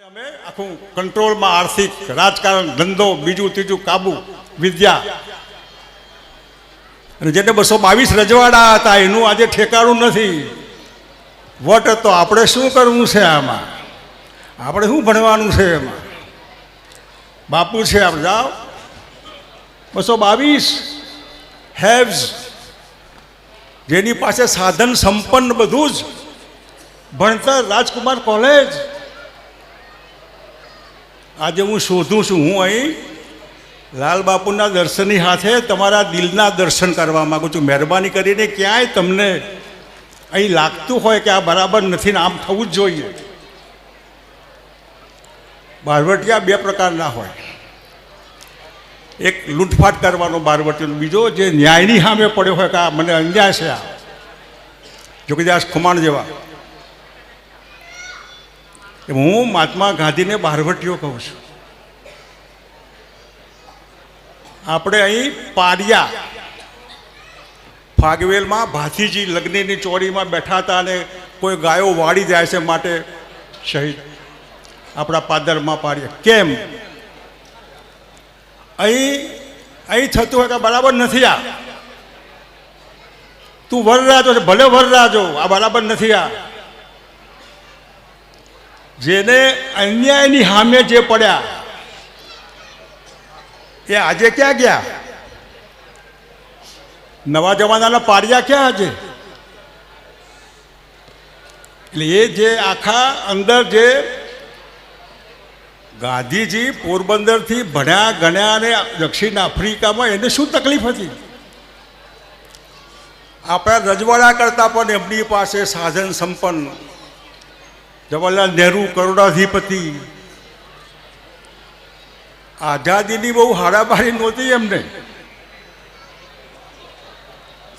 અમે આખું કંટ્રોલમાં, આર્થિક, રાજકારણ, ધંધો, બીજું ત્રીજું કાબુ, વિદ્યા, અને જેને 222 રજવાડા હતા એનું આજે ઠેકાણું નથી. વટ તો આપણે શું કરવું છે આમાં? આપણે શું ભણવાનું છે એમાં? બાપુ છે આપણે જાઓ 222 હેવ્સ, જેની પાસે સાધન સંપન્ન બધું જ, ભણતર રાજકુમાર કોલેજ. આજે હું શોધું છું, હું અહીં લાલ બાપુના દર્શનની સાથે તમારા દિલના દર્શન કરવા માગું છું. મહેરબાની કરીને ક્યાંય તમને અહીં લાગતું હોય કે આ બરાબર નથી ને આમ થવું જ જોઈએ. બારવટિયા બે પ્રકારના હોય, એક લૂંટફાટ કરવાનો બારવટીયો, બીજો જે ન્યાયની સામે પડ્યો હોય કે આ મને અન્યાય છે, આ જોગીદાસ ખુમાણ જેવા. હું મહાત્મા ગાંધીને બારવટીયો કહું છું. આપણે અહીં પારિયા ફાગવેલમાં ભાથીજી લગ્નની ચોરીમાં બેઠા હતા અને કોઈ ગાયો વાળી જાય છે માટે શહીદ આપણા પાદરમાં પારિયા. કેમ અહીં થતું હોય કે બરાબર નથી, આ તું વરરાજો છે, ભલે વરરાજો, આ બરાબર નથી. આ જેને અન્યાયની સામે જે પડ્યા એ આજે ક્યાં ગયા? નવા જમાનાના પારિયા ક્યાં આજે? એટલે એ જે આખા અંદર જે ગાંધીજી પોરબંદરથી ભણ્યા ગણ્યા અને દક્ષિણ આફ્રિકામાં એને શું તકલીફ હતી? આપણા રજવાડા કરતાં પણ એમની પાસે સાધન સંપન્ન, જવાહરલાલ નહેરુ કરોડાધિપતિ. આઝાદીની બહુ હાડાબારી નહોતી એમને.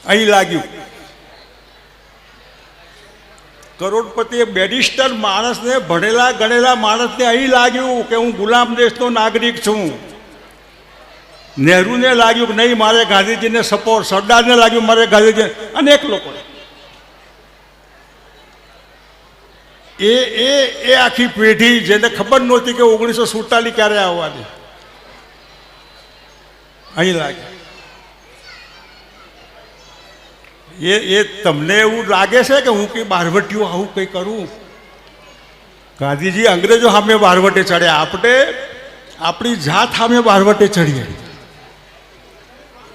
અહીં લાગ્યું કરોડપતિ બેરિસ્ટર માણસને, ભણેલા ગણેલા માણસને અહીં લાગ્યું કે હું ગુલામ દેશનો નાગરિક છું. નહેરુને લાગ્યું કે નહીં, મારે ગાંધીજીને સપોર્ટ. સરદારને લાગ્યું મારે ગાંધીજી. અનેક લોકો એ આખી પેઢી જેને ખબર નહોતી કે 1947 ક્યારે આવવાની, અહીં લાગે. એ તમને એવું લાગે છે કે હું કંઈ બારવટીઓ આવું કંઈ કરું? ગાંધીજી અંગ્રેજો સામે બારવટે ચડ્યા, આપણે આપણી જાત સામે બારવટે ચડીએ.